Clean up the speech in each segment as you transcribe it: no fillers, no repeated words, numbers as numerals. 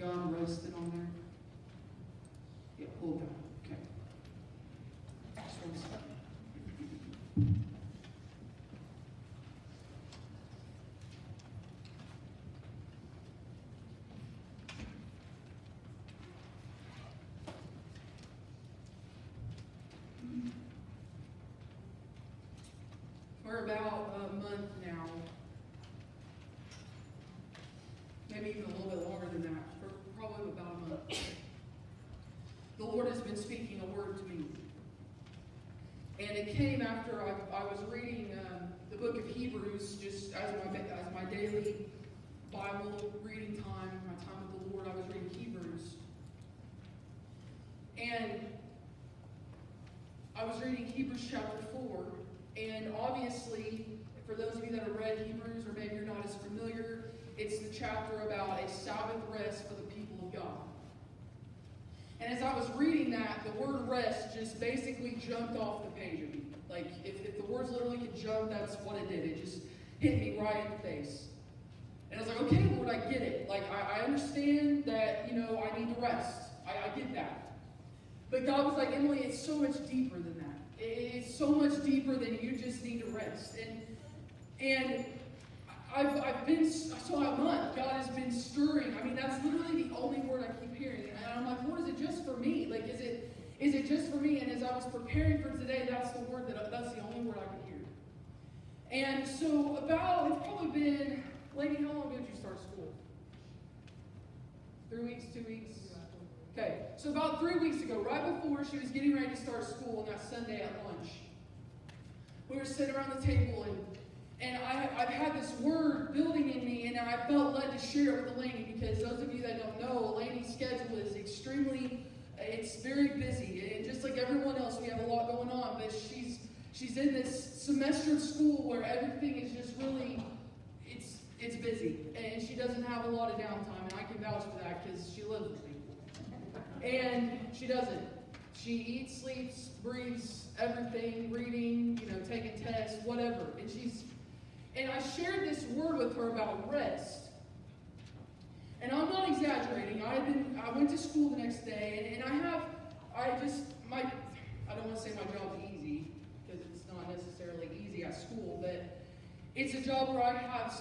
God rested on there? Yeah, pull it down. Okay. Just 1 second. For about a month now, maybe even a little bit longer than that, for probably about a month, the Lord has been speaking a word to me. And it came after I was reading the book of Hebrews, just as my daily Bible reading time, my time with the Lord. I was reading Hebrews. And I was reading Hebrews chapter 4. And obviously, for those of you that have read Hebrews, or maybe you're not as familiar, it's the chapter about a Sabbath rest for the people of God. And as I was reading that, the word rest just basically jumped off the page of me. Like, if the words literally could jump, that's what it did. It just hit me right in the face. And I was like, okay, Lord, I get it. Like, I understand that, I need to rest. I get that. But God was like, Emily, it's so much deeper than that. It's so much deeper than you just need to rest. And I've been, so a month, God has been stirring. I mean, that's literally the only word I keep hearing. And I'm like, Lord, is it just for me? Like, is it just for me? And as I was preparing for today, that's the the only word I could hear. And so it's probably been, Lady, how long ago did you start school? 3 weeks, 2 weeks? Okay, so about 3 weeks ago, right before she was getting ready to start school on that Sunday at lunch, we were sitting around the table, and I've had this word building in me, and I felt led to share it with Elaine, because those of you that don't know, Elaine's schedule is it's very busy, and just like everyone else, we have a lot going on, but she's in this semester of school where everything is just really, it's busy, and she doesn't have a lot of downtime, and I can vouch for that, because she lives with me. And she doesn't. She eats, sleeps, breathes, everything, reading, taking tests, whatever. And I shared this word with her about rest. And I'm not exaggerating. I went to school the next day, and I don't want to say my job's easy, because it's not necessarily easy at school, but it's a job where I have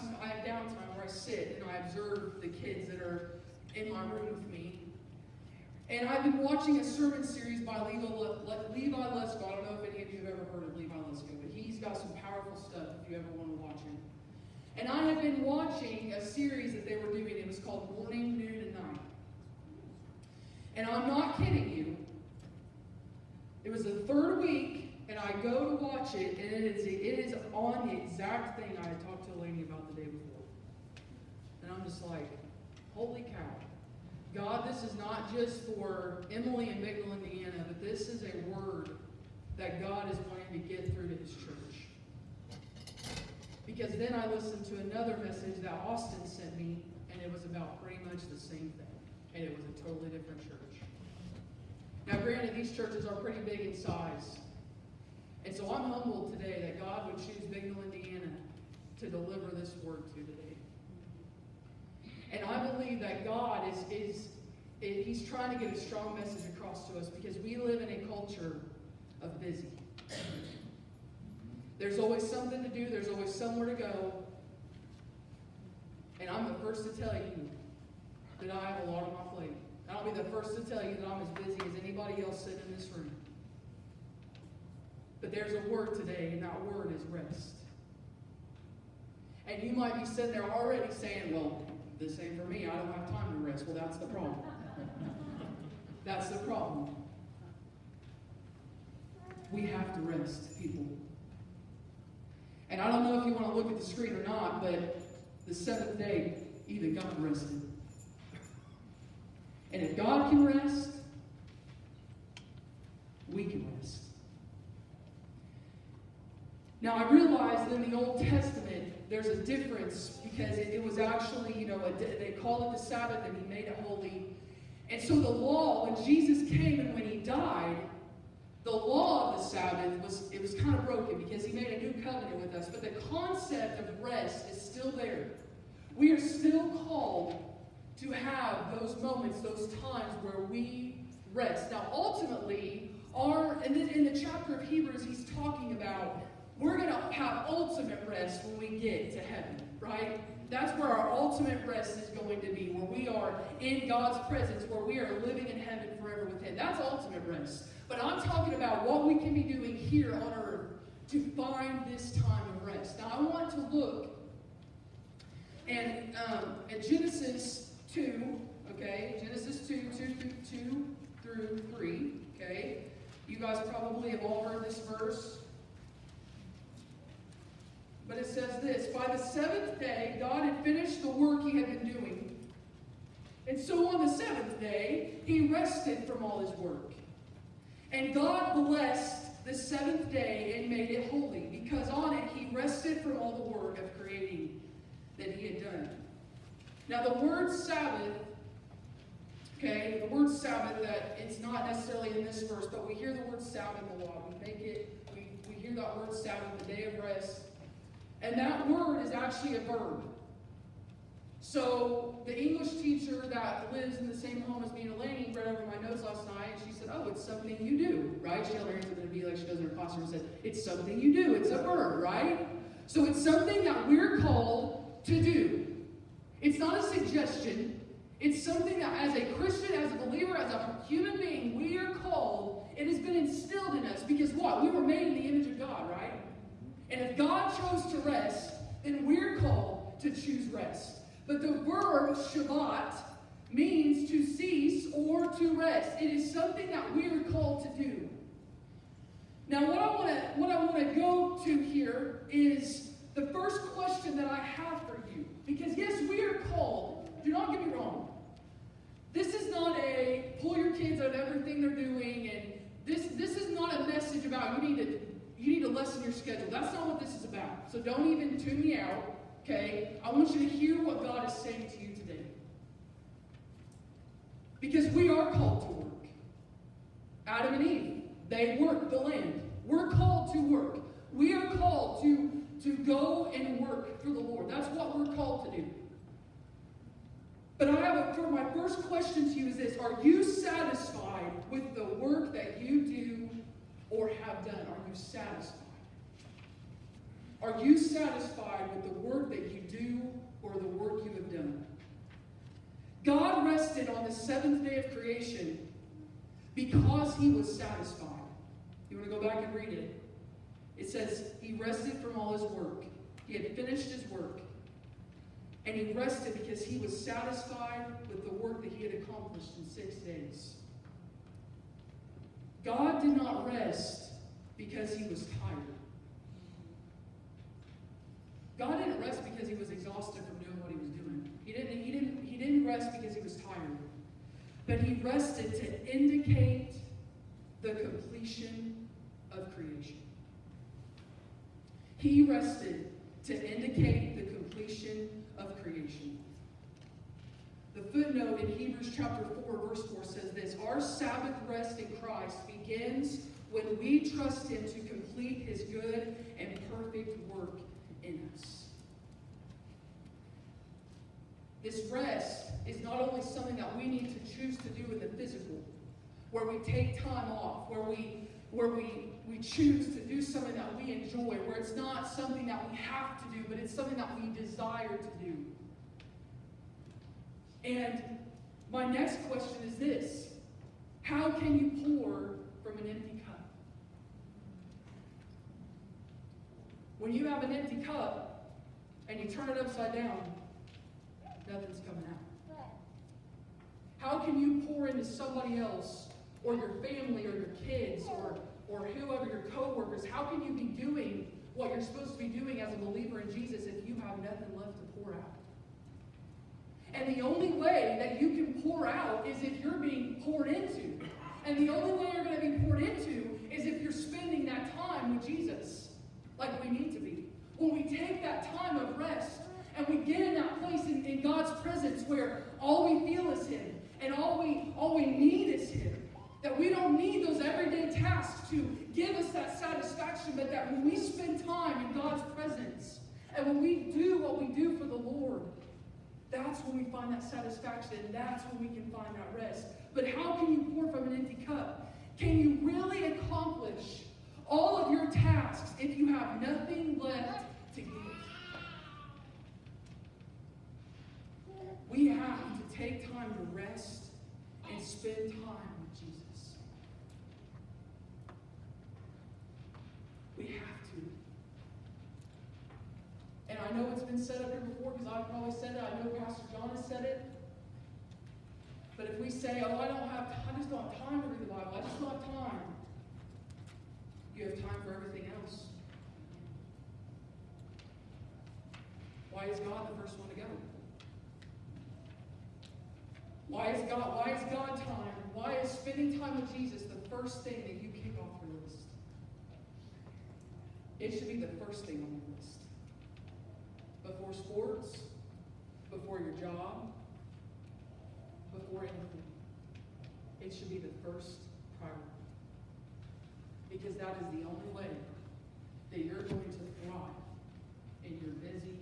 downtime, where I sit and I observe the kids that are in my room with me. And I've been watching a sermon series by Levi Lusko. I don't know if any of you have ever heard of Levi Lusko, but he's got some powerful stuff if you ever want to watch him. And I have been watching a series that they were doing. It was called Morning, Noon, and Night. And I'm not kidding you. It was the third week, and I go to watch it, and it is on the exact thing I had talked to Elaine about the day before. And I'm just like, holy cow. God, this is not just for Emily and Bignell, Indiana, but this is a word that God is wanting to get through to His church. Because then I listened to another message that Austin sent me, and it was about pretty much the same thing. And it was a totally different church. Now, granted, these churches are pretty big in size. And so I'm humbled today that God would choose Bignell, Indiana to deliver this word to today. And I believe that God He's trying to get a strong message across to us, because we live in a culture of busy. There's always something to do. There's always somewhere to go. And I'm the first to tell you that I have a lot on my plate. And I'll be the first to tell you that I'm as busy as anybody else sitting in this room. But there's a word today, and that word is rest. And you might be sitting there already saying, well, this ain't for me. I don't have time to rest. Well, that's the problem. That's the problem. We have to rest, people. And I don't know if you want to look at the screen or not, but the seventh day, even God rested. And if God can rest, we can rest. Now, I realize that in the Old Testament, there's a difference, because it was actually, they call it the Sabbath, and He made it holy. And so the law, when Jesus came and when He died, the law of the Sabbath was kind of broken, because He made a new covenant with us. But the concept of rest is still there. We are still called to have those moments, those times where we rest. Now, ultimately, in the chapter of Hebrews, he's talking about we're going to have ultimate rest when we get to heaven, right? That's where our ultimate rest is going to be, where we are in God's presence, where we are living in heaven forever with Him. That's ultimate rest. But I'm talking about what we can be doing here on earth to find this time of rest. Now, I want to look at Genesis 2, okay? Genesis 2 through 3, okay? You guys probably have all heard this verse. But it says this: by the seventh day, God had finished the work He had been doing. And so on the seventh day, He rested from all His work. And God blessed the seventh day and made it holy, because on it He rested from all the work of creating that He had done. Now the word Sabbath, okay, the word Sabbath, that it's not necessarily in this verse, but we hear the word Sabbath a lot. We hear that word Sabbath, the day of rest. And that word is actually a verb. So the English teacher that lives in the same home as me and Elaine read over my notes last night, and she said, oh, it's something you do, right? She held her hands up in a V like she does in her classroom and said, it's something you do. It's a verb, right? So it's something that we're called to do. It's not a suggestion. It's something that as a Christian, as a believer, as a human being, we are called. It has been instilled in us because what? We were made in the image of God, right? And if God chose to rest, then we're called to choose rest. But the verb Shabbat means to cease or to rest. It is something that we are called to do. Now, what I want to go to here is the first question that I have for you. Because yes, we are called. Do not get me wrong. This is not a pull your kids out of everything they're doing, and this is not a message about you need to lessen your schedule. That's not what this is about. So don't even tune me out, okay? I want you to hear what God is saying to you today. Because we are called to work. Adam and Eve, they worked the land. We're called to work. We are called to go and work for the Lord. That's what we're called to do. But for my first question to you is this: are you satisfied with the work that you do or have done? Are you satisfied? Are you satisfied with the work that you do or the work you have done? God rested on the seventh day of creation because He was satisfied. You want to go back and read it? It says He rested from all His work. He had finished His work. And He rested because He was satisfied with the work that He had accomplished in 6 days. God did not rest because He was tired. God didn't rest because He was exhausted from doing what He was doing. He didn't rest because He was tired. But He rested to indicate the completion of creation. He rested to indicate the completion of creation. The footnote in Hebrews chapter 4, verse 4 says this: our Sabbath rest in Christ begins when we trust Him to complete His good and perfect work in us. This rest is not only something that we need to choose to do in the physical, where we take time off, where we choose to do something that we enjoy, where it's not something that we have to do, but it's something that we desire to do. And my next question is this: how can you pour from an empty cup? When you have an empty cup and you turn it upside down, nothing's coming out. How can you pour into somebody else, or your family, or your kids, or whoever, your co-workers? How can you be doing what you're supposed to be doing as a believer in Jesus if you have nothing left to pour out? And the only way that you can pour out is if you're being poured into. And the only way you're going to be poured into is if you're spending that time with Jesus, like we need to be. When we take that time of rest and we get in that place in God's presence where all we feel is Him and all we need is Him. That we don't need those everyday tasks to give us that satisfaction, but that when we spend time in God's presence and when we do what we do for the Lord, That's when we find that satisfaction, and that's when we can find that rest. But how can you pour from an empty cup? Can you really accomplish all of your tasks if you have nothing left to give? We have to take time to rest and spend time with Jesus. We have to. And I know it's been said up here before because I've probably said it. I know Pastor John has said it. But if we say, oh, I just don't have time to read the Bible. I just don't have time. You have time for everything else. Why is God the first one to go? Why is God time? Why is spending time with Jesus the first thing that you kick off your list? It should be the first thing on your list. Before sports, before your job, before anything. It should be the first priority. Because that is the only way that you're going to thrive in your busy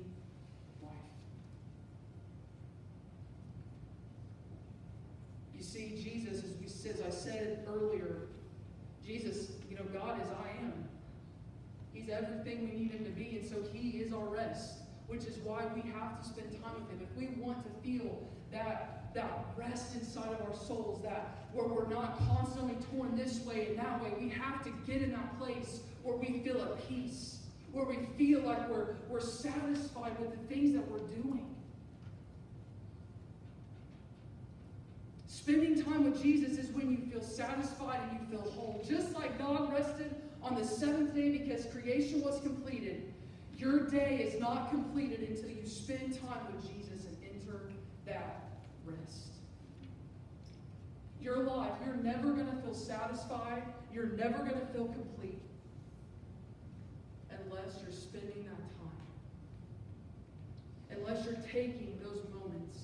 life. You see, Jesus, as I said earlier, Jesus, God is I am. He's everything we need him to be, and so he is our rest, which is why we have to spend time with him. If we want to feel that rest inside of our souls, that where we're not constantly torn this way and that way, we have to get in that place where we feel at peace, where we feel like we're satisfied with the things that we're doing. Spending time with Jesus is when you feel satisfied and you feel whole. Just like God rested on the seventh day because creation was completed, your day is not completed until you spend time with Jesus and enter that rest. Your life, you're never going to feel satisfied. You're never going to feel complete unless you're spending that time. Unless you're taking those moments.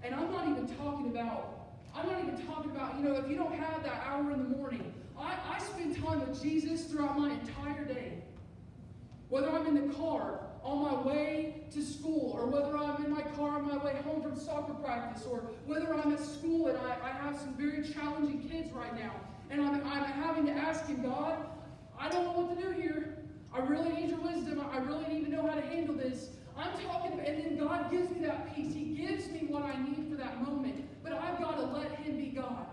And I'm not even talking about, if you don't have that hour in the morning. I spend time with Jesus throughout my entire day. Whether I'm in the car on my way to school, or whether I'm in my car on my way home from soccer practice, or whether I'm at school and I have some very challenging kids right now, and I'm having to ask him, God, I don't know what to do here. I really need your wisdom. I really need to know how to handle this. I'm talking, and then God gives me that peace. He gives me what I need for that moment. But I've got to let him be God.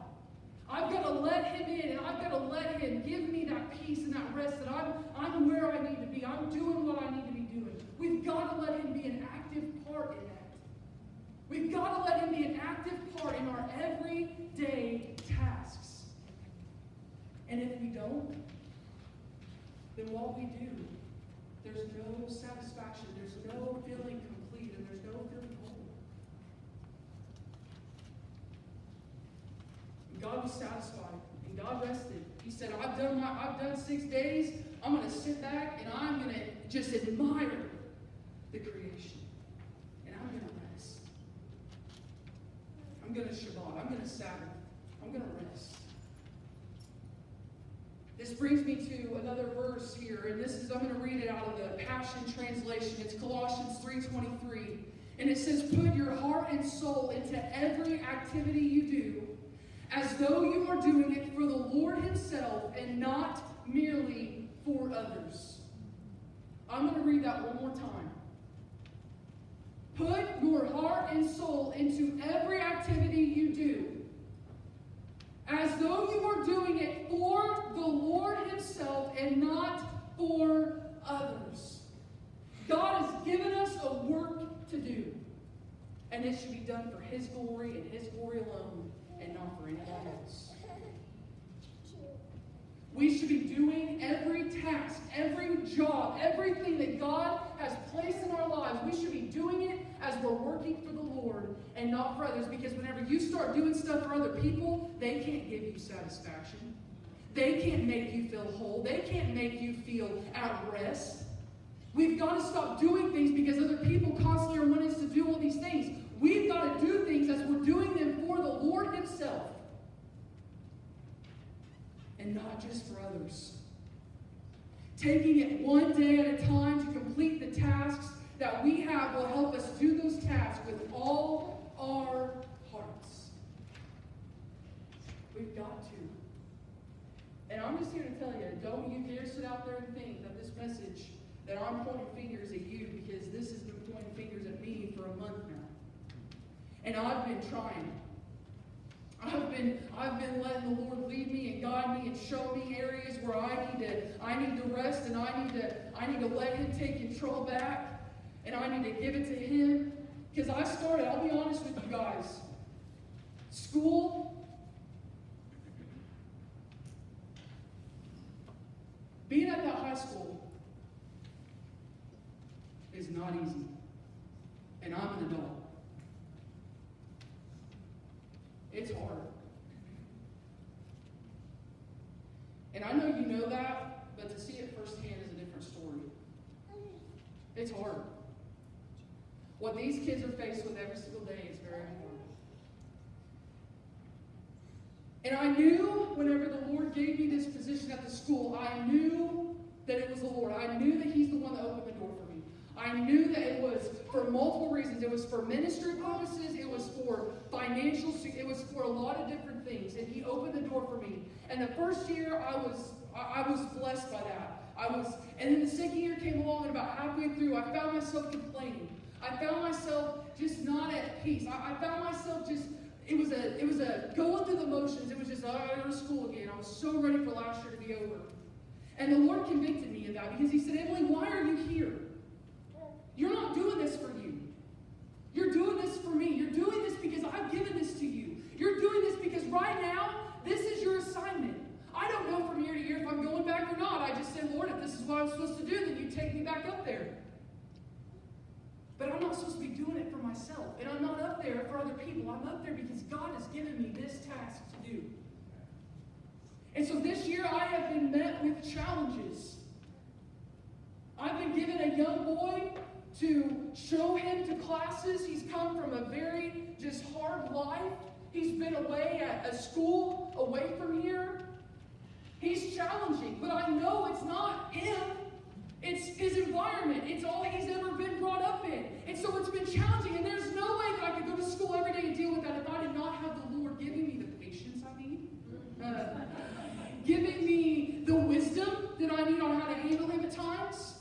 I've got to let him in, and I've got to let him give me that peace and that rest that I'm where I need to be. I'm doing what I need to be doing. We've got to let him be an active part in that. We've got to let him be an active part in our everyday tasks. And if we don't, then what we do, there's no satisfaction, there's no feeling complete, and there's no feeling whole. God was satisfied, and God rested. He said, I've done 6 days. I'm going to sit back, and I'm going to just admire the creation. And I'm going to rest. I'm going to Shabbat. I'm going to Sabbath. I'm going to rest. This brings me to another verse here, and I'm going to read it out of the Passion Translation. It's Colossians 3:23. And it says, put your heart and soul into every activity you do, as though you are doing it for the Lord himself and not merely for others. I'm going to read that one more time. Put your heart and soul into every activity you do, as though you are doing it for the Lord himself and not for others. God has given us a work to do, and it should be done for his glory and his glory alone, and not for anyone else. We should be doing every task, every job, everything that God has placed in our lives. We should be doing it as we're working for the Lord and not for others. Because whenever you start doing stuff for other people, they can't give you satisfaction. They can't make you feel whole. They can't make you feel at rest. We've got to stop doing things because other people constantly are wanting us to do all these things. We've got to do things as we're doing them for the Lord himself. And not just for others. Taking it one day at a time to complete the tasks that we have will help us do those tasks with all our hearts. We've got to. And I'm just here to tell you, don't you dare sit out there and think that this message, that I'm pointing fingers at you, because this has been pointing fingers at me for a month now. And I've been trying. I've been letting the Lord lead me and guide me and show me areas where I need to rest, and I need to let Him take control back, and I need to give it to Him. Because I'll be honest with you guys, school, being at that high school is not easy. And I'm an adult. It's hard. And I know you know that, but to see it firsthand is a different story. It's hard. What these kids are faced with every single day is very hard. And I knew whenever the Lord gave me this position at the school, I knew that it was the Lord. I knew that He's the one that opened the door for me. I knew that it was for multiple reasons. It was for ministry purposes. It was for financial. It was for a lot of different things. And He opened the door for me. And the first year, I was blessed by that. And then the second year came along, and about halfway through, I found myself complaining. I found myself just not at peace. I found myself just. It was a going through the motions. It was just, I gotta go to school again. I was so ready for last year to be over. And the Lord convicted me of that, because He said, Emily, why are you here? You're not doing this for you. You're doing this for me. You're doing this because I've given this to you. You're doing this because right now, this is your assignment. I don't know from year to year if I'm going back or not. I just said, Lord, if this is what I'm supposed to do, then you take me back up there. But I'm not supposed to be doing it for myself. And I'm not up there for other people. I'm up there because God has given me this task to do. And so this year I have been met with challenges. I've been given a young boy to show him to classes. He's come from a very just hard life. He's been away at a school away from here. He's challenging, but I know it's not him. It's his environment. It's all he's ever been brought up in. And so it's been challenging, and there's no way that I could go to school every day and deal with that if I did not have the Lord giving me the patience I need, giving me the wisdom that I need on how to handle him at times.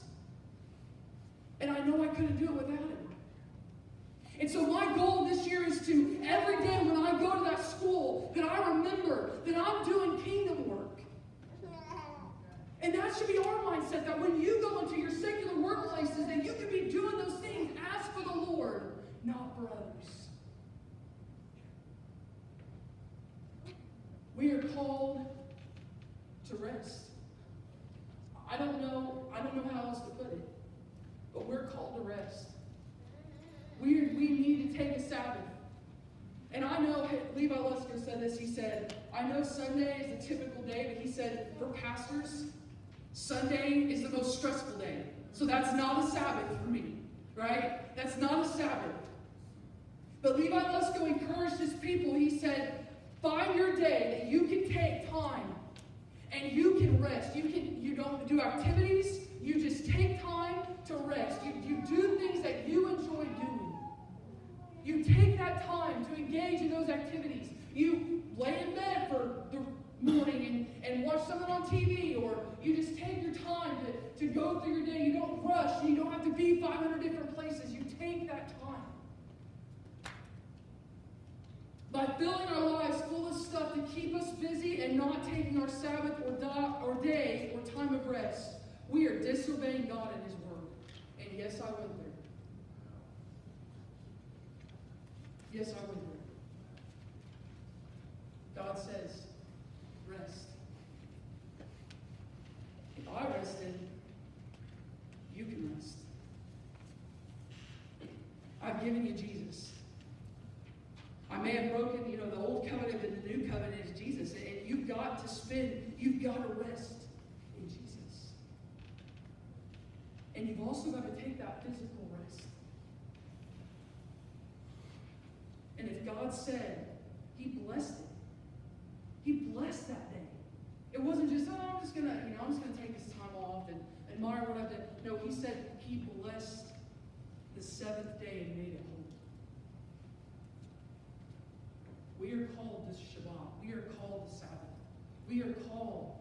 And I know I couldn't do it without him. And so my goal this year is to, every day when I go to that school, that I remember that I'm doing kingdom work. And that should be our mindset, that when you go into your secular workplaces, that you can be doing those things as for the Lord, not for others. We are called to rest. I don't know how else to put it, but we're called to rest. We need to take a Sabbath. And I know Levi Lusker said this. He said, I know Sunday is a typical day, but he said, for pastors, Sunday is the most stressful day. So that's not a Sabbath for me, right? That's not a Sabbath. But Levi Lusko encouraged his people. He said, find your day that you can take time and you can rest. You don't do activities. You just take time to rest. You do things that you enjoy doing. You take that time to engage in those activities. You lay in bed for the morning and watch something on TV, or you just take your time to go through your day. You don't rush. You don't have to be 500 different places. You take that time. By filling our lives full of stuff to keep us busy and not taking our Sabbath or day or time of rest, we are disobeying God and His Word. And yes, I went there. Yes, I went there. God says, rest. If I rested, you can rest. I've given you Jesus. I may have broken, the old covenant, but the new covenant is Jesus. And you've got to rest in Jesus. And you've also got to take that physical rest. And if God said, He blessed it. He blessed that day. It wasn't just, I'm just gonna take this time off and admire what I've done. No, He said He blessed the seventh day and made it holy. We are called to Shabbat. We are called to Sabbath. We are called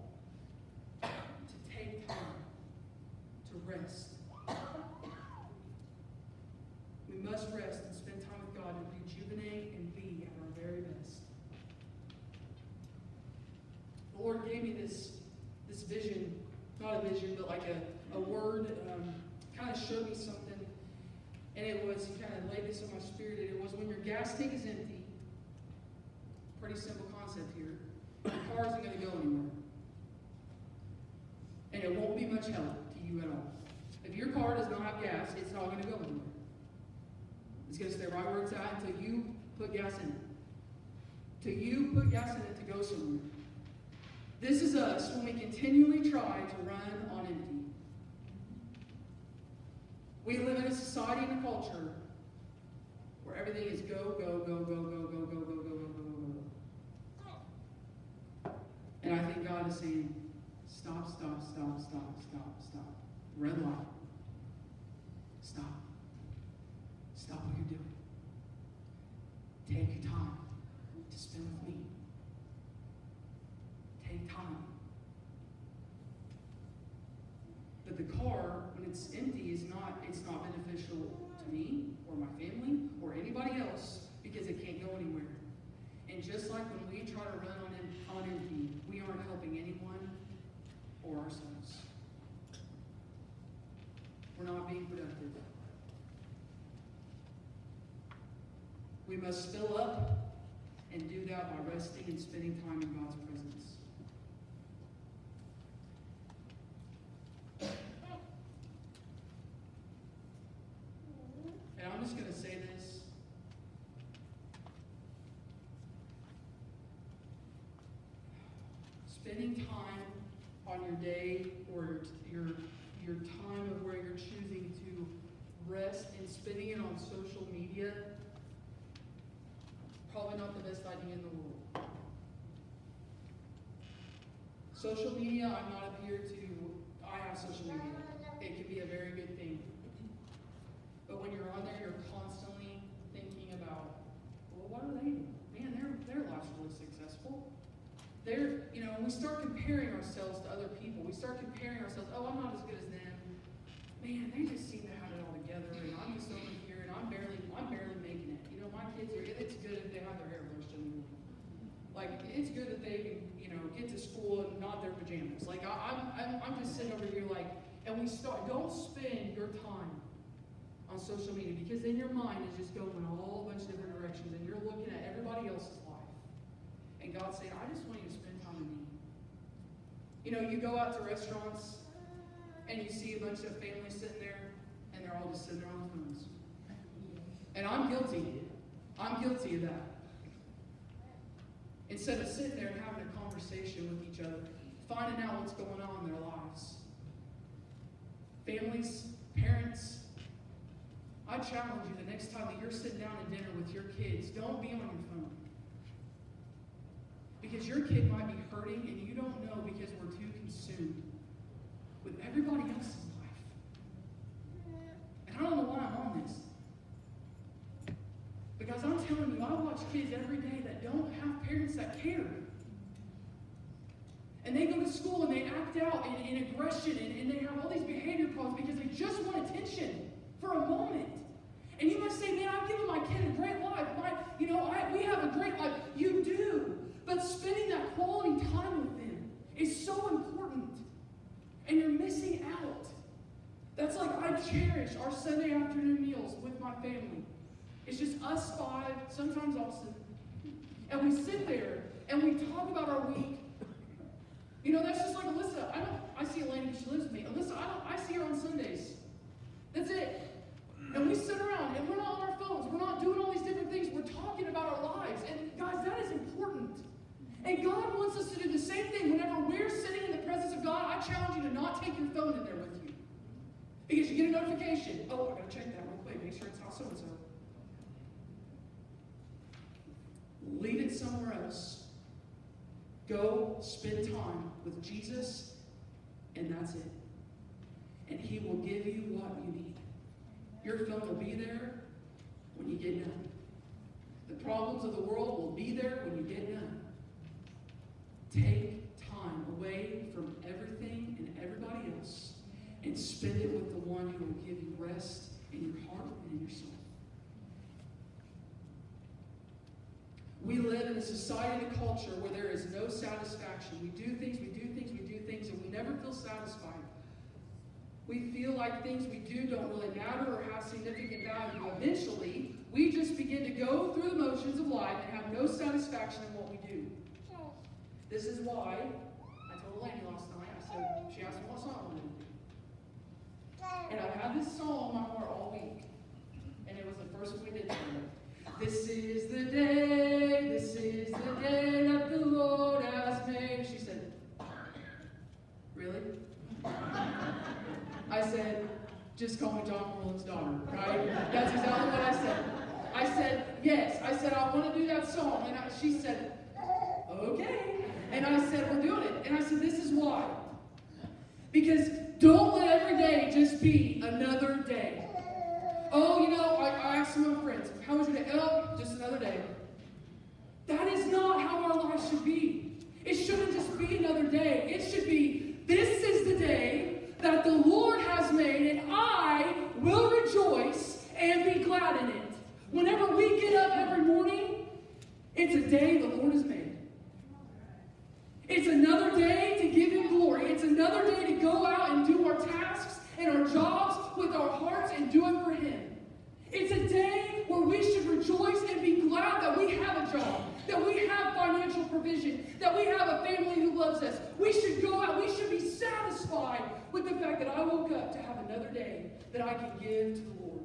to take time to rest. We must rest and spend time with God to rejuvenate and be at our very best. The Lord gave me this vision, not a vision, but like a word, kind of showed me something. And it was, he kind of laid this on my spirit, and it was when your gas tank is empty, pretty simple concept here, your car isn't going to go anywhere. And it won't be much help to you at all. If your car does not have gas, it's not going to go anywhere. It's going to stay right where it's at until you put gas in it. Till you put gas in it to go somewhere. This is us when we continually try to run on empty. We live in a society and a culture where everything is go, go, go, go, go, go, go, go, go, go, go, go, go. And I think God is saying, stop, stop, stop, stop, stop, stop. Red light. Stop. Stop what you're doing. Take your time to spend with me. Take time. But the car, when it's empty, it's not beneficial to me or my family or anybody else because it can't go anywhere. And just like when we try to run on empty, we aren't helping anyone or ourselves. We're not being productive. We must fill up and do that by resting and spending time in God's presence. And I'm just going to say this. Spending time on your day or your time of where you're choosing to rest and spending it on social media, probably not the best idea in the world. Social media, I'm not up here to, I have social media. It can be a very good thing. But when you're on there, you're constantly thinking about, well, what are they doing? Man, their life's really successful. When we start comparing ourselves to other people, we start comparing ourselves, oh, I'm not as good as them. Man, they just seem to have it all together, and I'm just over here, and I'm barely making it. My kids it's good if they have their hair brushed in the morning. Like, it's good that they can, get to school and not their pajamas. Like, I'm just sitting over here like, and don't spend your time on social media because then your mind is just going all a bunch of different directions and you're looking at everybody else's life. And God's saying, I just want you to spend time with me. You go out to restaurants and you see a bunch of families sitting there and they're all just sitting there on their phones. And I'm guilty. I'm guilty of that. Instead of sitting there and having a conversation with each other, finding out what's going on in their lives. Families, parents, I challenge you the next time that you're sitting down at dinner with your kids, don't be on your phone. Because your kid might be hurting and you don't know because we're too consumed with everybody else's life. And I don't know why I'm on this. Because I'm telling you, I watch kids every day that don't have parents that care. And they go to school and they act out in aggression and they have all these behavior problems because they just want attention for a moment. And you might say, man, I've given my kid a great life. We have a great life. You do. But spending that quality time with them is so important. And you're missing out. That's like I cherish our Sunday afternoon meals with my family. It's just us five, sometimes Austin. And we sit there and we talk about our week. That's just like Alyssa. I see Elaine, she lives with me. Alyssa, I see her on Sundays. That's it. And we sit around and we're not on our phones. We're not doing all these different things. We're talking about our lives. And guys, that is important. And God wants us to do the same thing. Whenever we're sitting in the presence of God, I challenge you to not take your phone in there with you. Because you get a notification. Oh, I gotta check that real quick. Make sure it's not so-and-so. Leave it somewhere else. Go spend time with Jesus, and that's it. And He will give you what you need. Your phone will be there when you get done. The problems of the world will be there when you get done. Take time away from everything and everybody else and spend it with the one who will give you rest in your heart and in your soul. We live in a society and a culture where there is no satisfaction. We do things, and we never feel satisfied. We feel like things we do don't really matter or have significant value. Eventually, we just begin to go through the motions of life and have no satisfaction in what we do. This is why I told Elaine last night, she asked me what song I wanted to do. And I've had this song on my heart all week. And it was the first one we did together. This is the day that the Lord has made. She said, really? I said, just call me John Merlin's daughter, right? That's exactly what I said. I said, yes. I said, I want to do that song. And she said, okay. And I said, we're doing it. And I said, this is why. Because don't let every day just be another day. Oh, I asked some of my friends, how was your day? Oh, just another day. That is not how our life should be. It shouldn't just be another day. It should be, this is the day that the Lord has made, and I will rejoice and be glad in it. Whenever we get up every morning, it's a day the Lord has made. It's another day to give Him glory. It's another day to go out and do our tasks and our jobs with our hearts and do it for Him. It's a day where we should rejoice and be glad that we have a job, that we have financial provision, that we have a family who loves us. We should go out. We should be satisfied with the fact that I woke up to have another day that I can give to the Lord.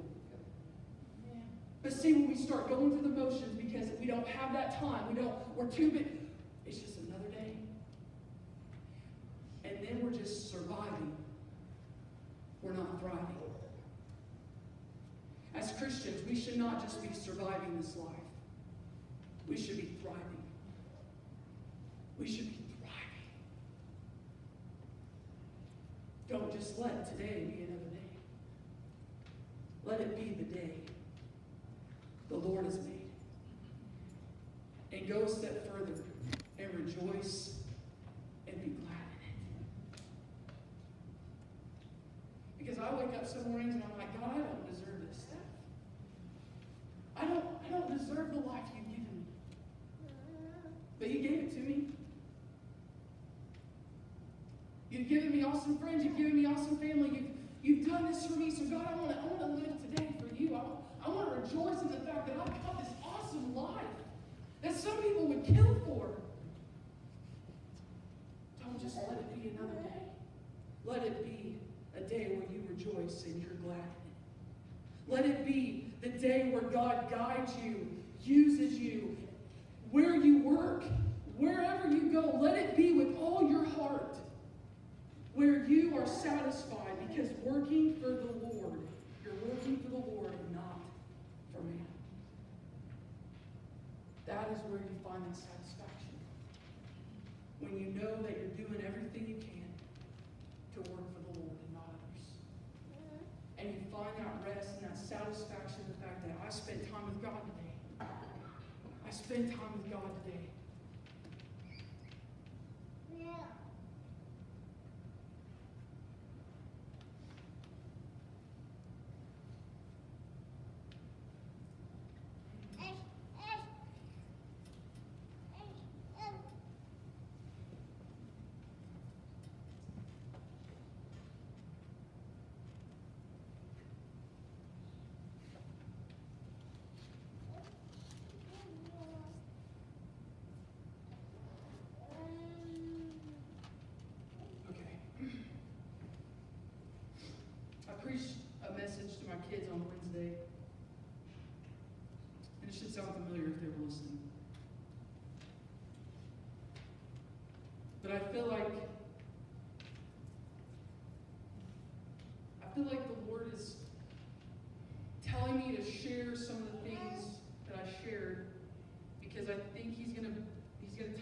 But see, when we start going through the motions because we don't have that time, we're too big, it's just another day. And then we're just surviving. We're not thriving. As Christians, we should not just be surviving this life. We should be thriving. We should be thriving. Don't just let today be another day. Let it be the day the Lord has made. And go a step further and rejoice and be glad in it. Because I wake up some mornings and I'm like, God, I don't deserve this stuff. I don't deserve the life you've given me. But you gave it to me. You've given me awesome friends. You've given me awesome family. You've done this for me. So God, I want to live today for you. I want to rejoice in the fact that I've got this awesome life that some people would kill for. Don't just let it be another day. Let it be a day where you rejoice and you're glad in it. Let it be the day where God guides you, uses you, where you work, wherever you go. Let it be with all your heart, where you are satisfied because working for the Lord, you're working for the Lord and not for man. That is where you find that satisfaction. When you know that you're doing everything you can to work for the Lord and not others. And you find that rest and that satisfaction in the fact that I spent time with God today. I spent time with God today. Kids on Wednesday, and it should sound familiar if they were listening. But I feel like the Lord is telling me to share some of the things that I shared because I think He's gonna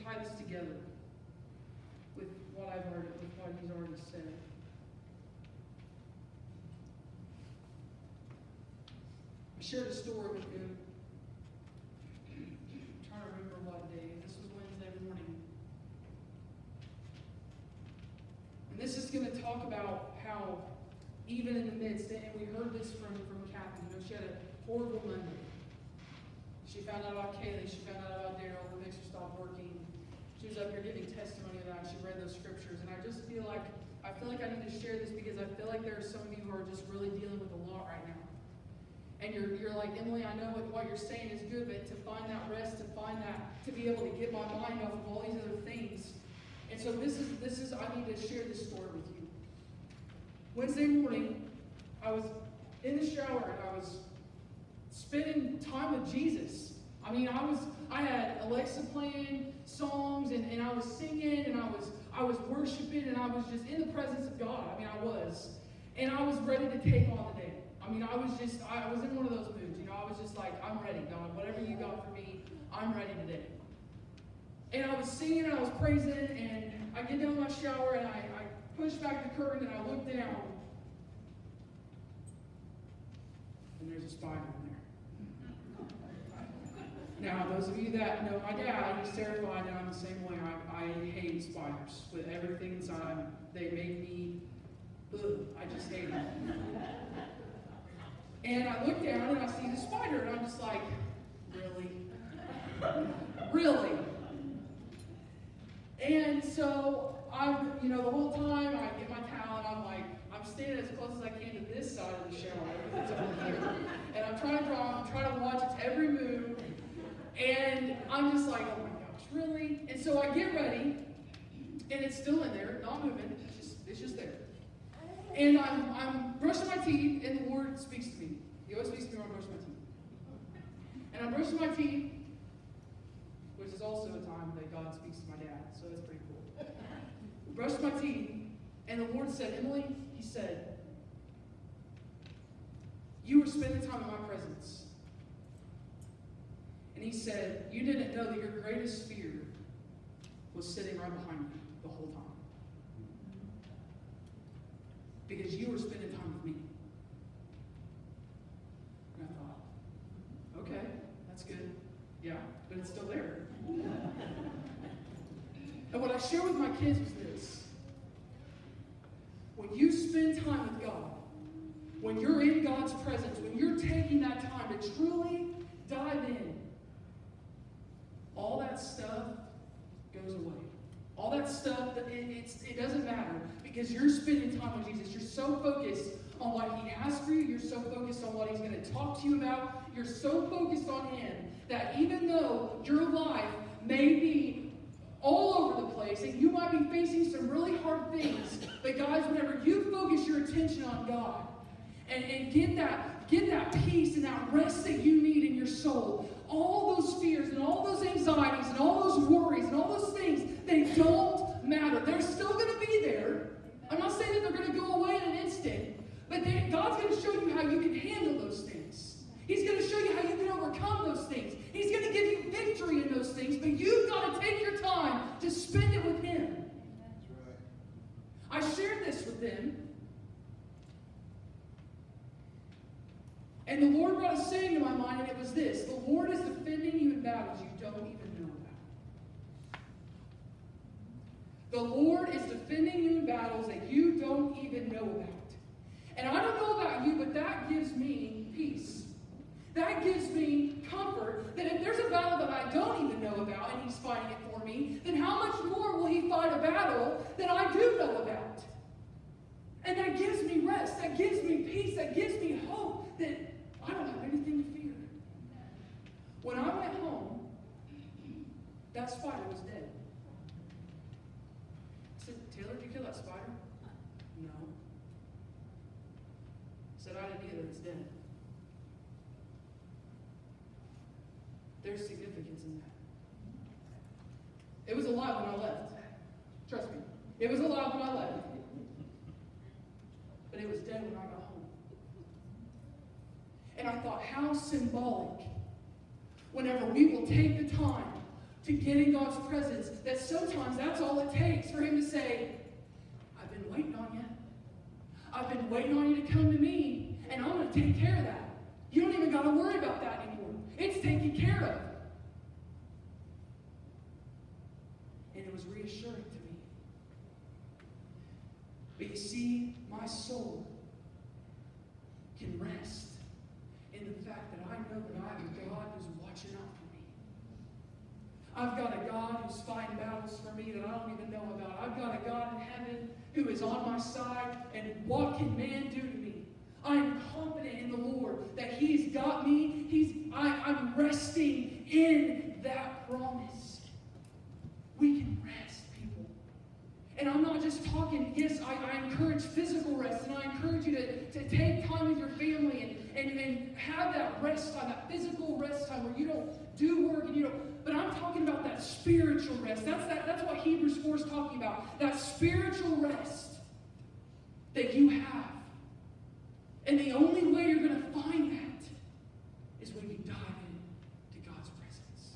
tie this together with what He's already said. shared a story with you. I'm trying to remember what day. This was Wednesday morning. And this is going to talk about how, even in the midst, and we heard this from Kathy, she had a horrible Monday. She found out about Kaylee, she found out about Daryl, the mixer stopped working. She was up here giving testimony of that, and she read those scriptures, and I feel like I need to share this because I feel like there are some of you who are just really dealing with a lot right now. And you're like, Emily, I know what you're saying is good, but to find that rest, to be able to get my mind off of all these other things. And so this is I need to share this story with you. Wednesday morning, I was in the shower and I was spending time with Jesus. I mean, I had Alexa playing songs and I was singing and I was worshiping and I was just in the presence of God. I mean, I was. And I was ready to take on the day. I mean, I was in one of those moods, I was just like, I'm ready, God. Whatever you got for me, I'm ready today. And I was singing and I was praising, and I get down my shower and I push back the curtain and I look down. And there's a spider in there. Now, those of you that know my dad, he's terrified, and I'm the same way. I hate spiders with everything inside. They make me, I just hate them. And I look down and I see the spider, and I'm just like, really? Really? And so the whole time I get my towel and I'm standing as close as I can to this side of the shower because it's over here. And I'm trying to watch its every move. And I'm just like, oh my gosh, really? And so I get ready, and it's still in there, not moving. It's just there. And I'm brushing my teeth, and the Lord speaks to me. He always speaks to me when I brush my teeth. And I'm brushing my teeth, which is also a time that God speaks to my dad, so that's pretty cool. Brushed my teeth, and the Lord said, Emily, he said, you were spending time in my presence. And he said, you didn't know that your greatest fear was sitting right behind you the whole time. Because you were spending time with me. And I thought, okay, that's good. Yeah, but it's still there. And what I share with my kids was this. When you spend time with God, when you're in God's presence, when you're taking that time to truly dive in, all that stuff goes away. All that stuff, it doesn't matter because you're spending time with Jesus. You're so focused on what He has for you. You're so focused on what He's going to talk to you about. You're so focused on Him that even though your life may be all over the place and you might be facing some really hard things, but guys, whenever you focus your attention on God and get that peace and that rest that you need in your soul, all those fears and all those anxieties and all those worries and all those things, they don't matter. They're still going to be there. I'm not saying that they're going to go away in an instant, but God's going to show you how you can handle those things. He's going to show you how you can overcome those things. He's going to give you victory in those things, but you've got to take your time to spend it with Him. That's right. I shared this with them. And the Lord brought a saying to my mind, and it was this: the Lord is defending you in battles you don't even know about. The Lord is defending you in battles that you don't even know about. And I don't know about you, but that gives me peace. That gives me comfort that if there's a battle that I don't even know about and He's fighting it for me, then how much more will He fight a battle that I do know about? And that gives me rest. That gives me peace. That gives me hope that I don't have anything to fear. When I went home, that spider was dead. I said, Taylor, did you kill that spider? No. I said, I didn't either. It's dead. There's significance in that. It was alive when I left. Trust me. It was alive when I left. But it was dead when I got home. And I thought, how symbolic whenever we will take the time to get in God's presence, that sometimes that's all it takes for Him to say, I've been waiting on you. I've been waiting on you to come to me, and I'm going to take care of that. You don't even even got to worry about that anymore. It's taken care of. And it was reassuring to me. But you see, my soul can rest in the fact that I know that I have a God who's watching out for me. I've got a God who's fighting battles for me that I don't even know about. I've got a God in heaven who is on my side, and what can man do to me? I am confident in the Lord that He's got me. I'm resting in that promise. We can rest, people. And I'm not just talking, yes, I encourage physical rest, and I encourage you to take time with your family and have that rest time, that physical rest time where you don't do work and you don't. But I'm talking about that spiritual rest. That's what Hebrews 4 is talking about. That spiritual rest that you have. And the only way you're going to find that is when you dive into God's presence.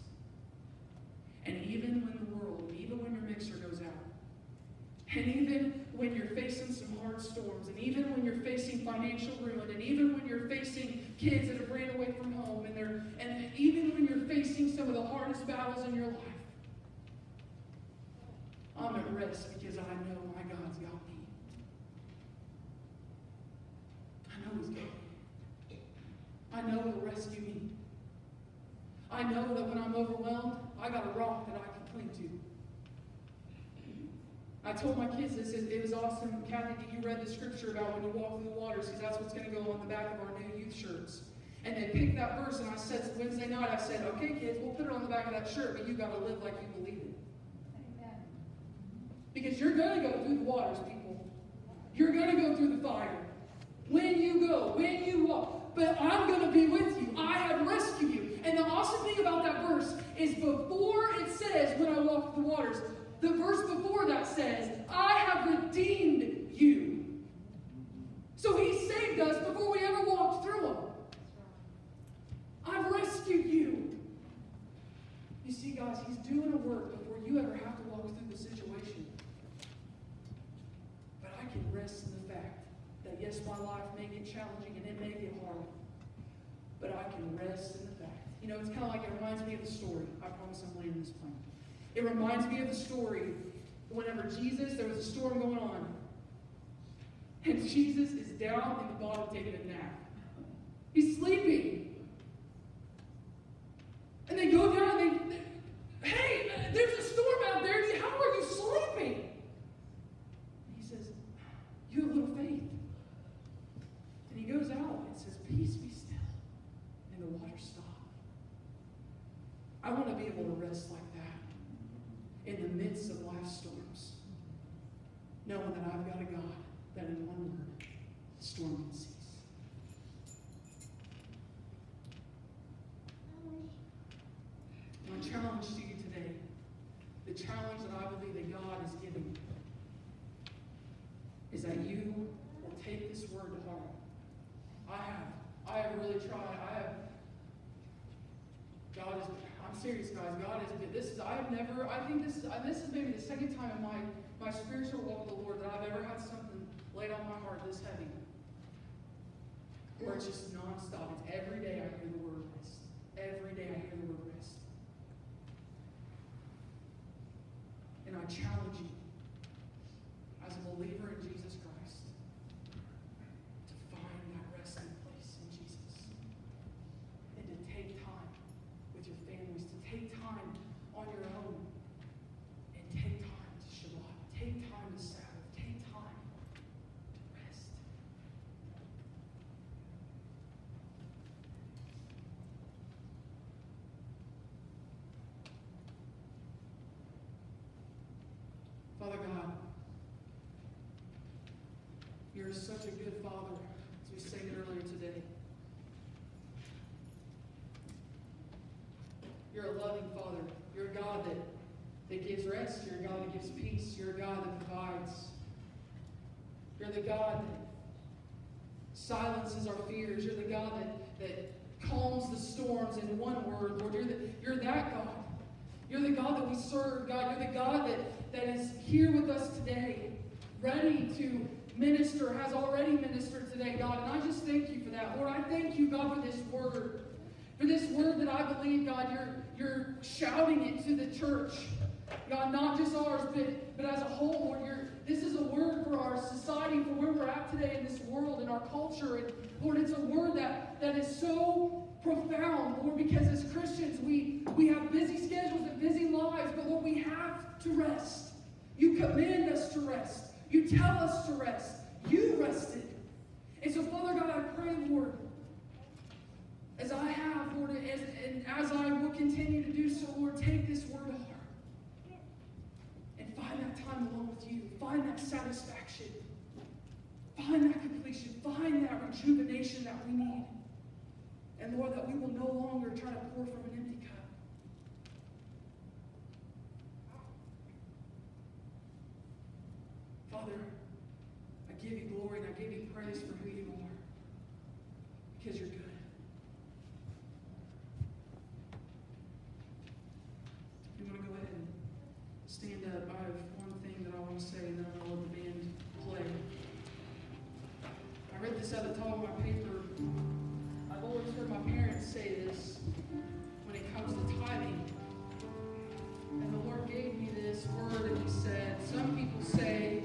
And even when the world, even when your mixer goes out, and even when you're facing some hard storms, and even when you're facing financial ruin, and even when you're facing kids that have ran away from home, and even when you're facing some of the hardest battles in your life, I'm at rest because I know my God's got me. I know He's got me. I know He'll rescue me. I know that when I'm overwhelmed, I got a rock that I can cling to. I told my kids this, it was awesome. Kathy, you read the scripture about when you walk through the waters, because that's what's going to go on the back of our new youth shirts. And they picked that verse, and I said, Wednesday night, I said, okay, kids, we'll put it on the back of that shirt, but you got to live like you believe it. Amen. Because you're going to go through the waters, people. You're going to go through the fire. When you go, when you walk. But I'm going to be with you. I have rescued you. And the awesome thing about that verse is before it says, when I walk through the waters, the verse before that says, I have redeemed you. So He saved us before we ever walked through them. I've rescued you. You see, guys, He's doing a work before you ever have to walk through the situation. But I can rest in the fact that, yes, my life may get challenging and it may get hard. But I can rest in the fact. You know, it's kind of like, it reminds me of the story. I promise I'm landing this plane. It reminds me of the story whenever there was a storm going on. And Jesus is down in the bottom taking a nap. He's sleeping. And they go down and hey, there's a storm out there. How are you sleeping? And He says, you have little faith. And He goes out and says, peace be still. And the water stopped. I want to be able to rest like that in the midst of life's storms, knowing that I've got a God that in one word, the storm can cease. My challenge to you today, the challenge that I believe that God is giving you, is that you will take this word to heart. I have really tried. I'm serious, guys. God is, I think this is maybe the second time in my spiritual walk with the Lord that I've ever had something laid on my heart this heavy. Where it's just nonstop. It's every day I hear the word rest. Every day I hear the word rest. And I challenge you, as a believer in Jesus Christ, to find that resting place in Jesus. And to take time with your families, to take time on your own, and take time to Shabbat, take time to Sabbath, take time to rest. Father God, You're such a good Father, as we sang earlier today. You're a loving Father. You're a God that gives rest. You're a God that gives peace. You're a God that provides. You're the God that silences our fears. You're the God that calms the storms in one word, Lord. You're that God. You're the God that we serve, God. You're the God that is here with us today, ready to minister has already ministered today, God. And I just thank you for that. Lord, I thank you, God, for this word. For this word that I believe, God, you're shouting it to the church. God, not just ours, but as a whole, Lord, this is a word for our society, for where we're at today in this world, in our culture. And Lord, it's a word that is so profound, Lord, because as Christians, we have busy schedules and busy lives, but Lord, we have to rest. You command us to rest. You tell us to rest. You rested. And so, Father God, I pray, Lord, as I have, Lord, and as I will continue to do so, Lord, take this word to heart. And find that time alone with you. Find that satisfaction. Find that completion. Find that rejuvenation that we need. And Lord, that we will no longer try to pour from an empty cup. Father, I give you glory and I give you praise for who you are. Because you're good. You want to go ahead and stand up? I have one thing that I want to say and then I'll let the band play. I read this at the top of my paper. I've always heard my parents say this when it comes to tithing. And the Lord gave me this word and He said, some people say,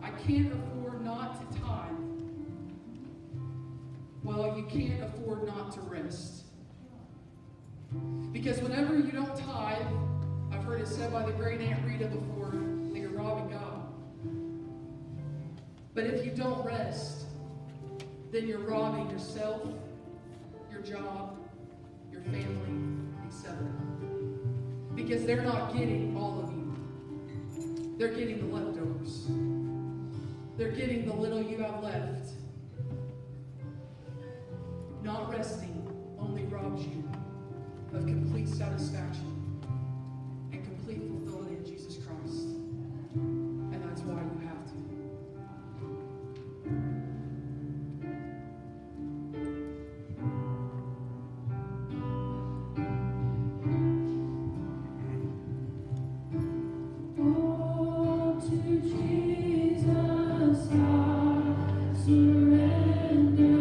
I can't afford not to tithe. Well, you can't afford not to rest. Because whenever you don't tithe, I've heard it said by the great Aunt Rita before, that you're robbing God. But if you don't rest, then you're robbing yourself, your job, your family, etc. Because they're not getting all of you. They're getting the leftovers. They're getting the little you have left. Not resting only robs you of complete satisfaction and complete fulfillment in Jesus Christ. And that's why you have to. Surrender.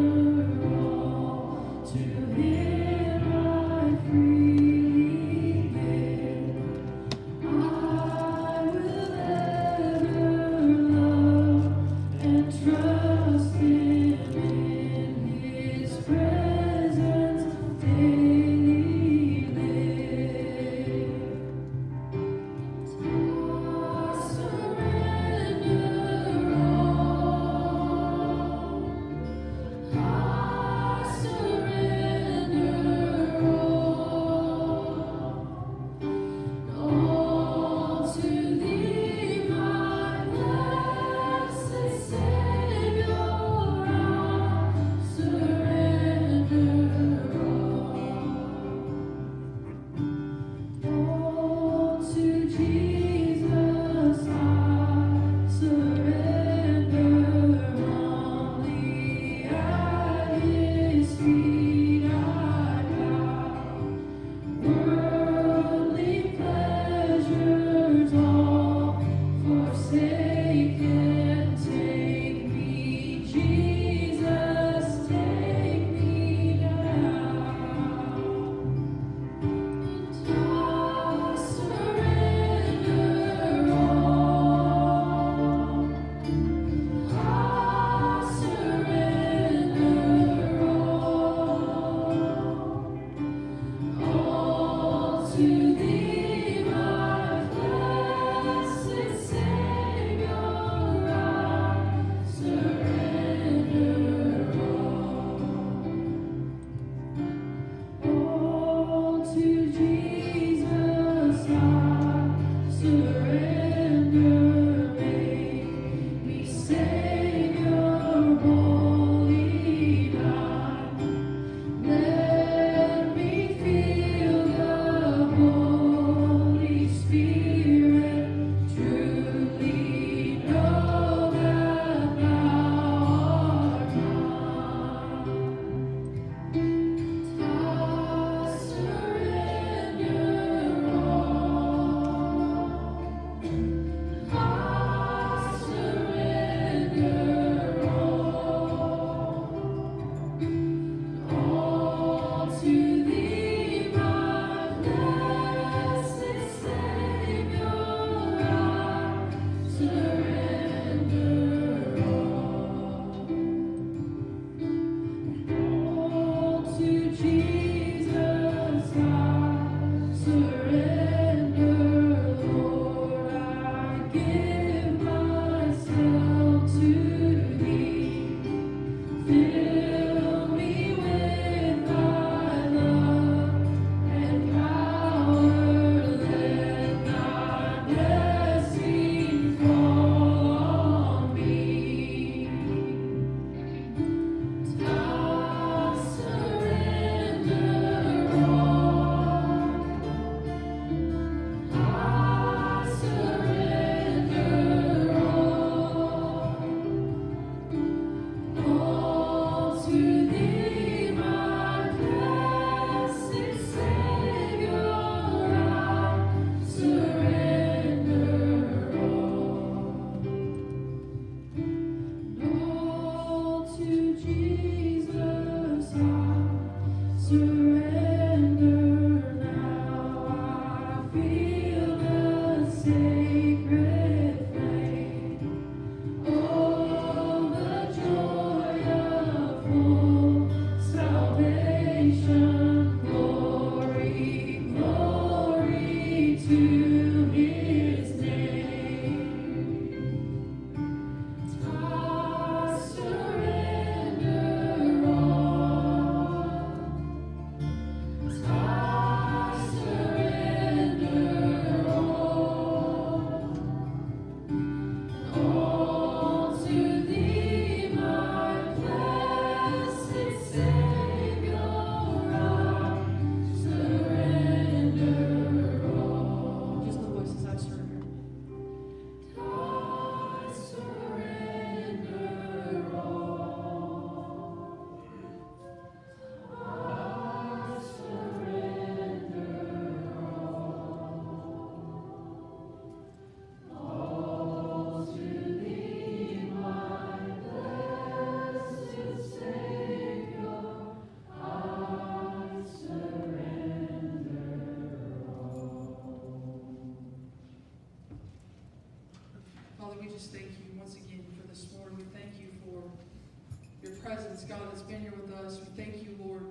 presence, God, that's been here with us. We thank you, Lord,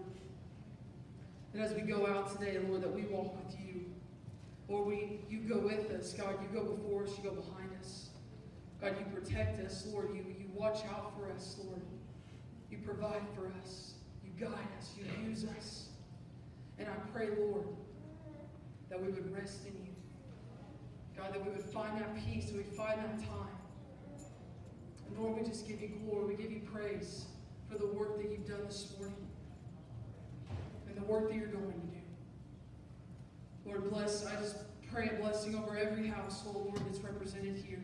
that as we go out today, Lord, that we walk with you. Lord, you go with us. God, you go before us. You go behind us. God, you protect us. Lord, you watch out for us, Lord. You provide for us. You guide us. You use us. And I pray, Lord, that we would rest in you. God, that we would find that peace, that we'd find that time. And Lord, we just give you glory. We give you praise for the work that you've done this morning and the work that you're going to do. Lord, bless. I just pray a blessing over every household, Lord, that's represented here.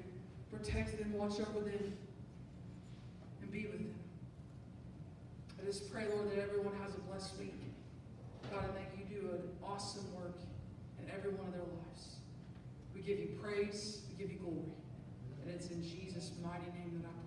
Protect them, watch over them, and be with them. I just pray, Lord, that everyone has a blessed week. God, I thank you do an awesome work in every one of their lives. We give you praise, we give you glory. And it's in Jesus' mighty name that I pray.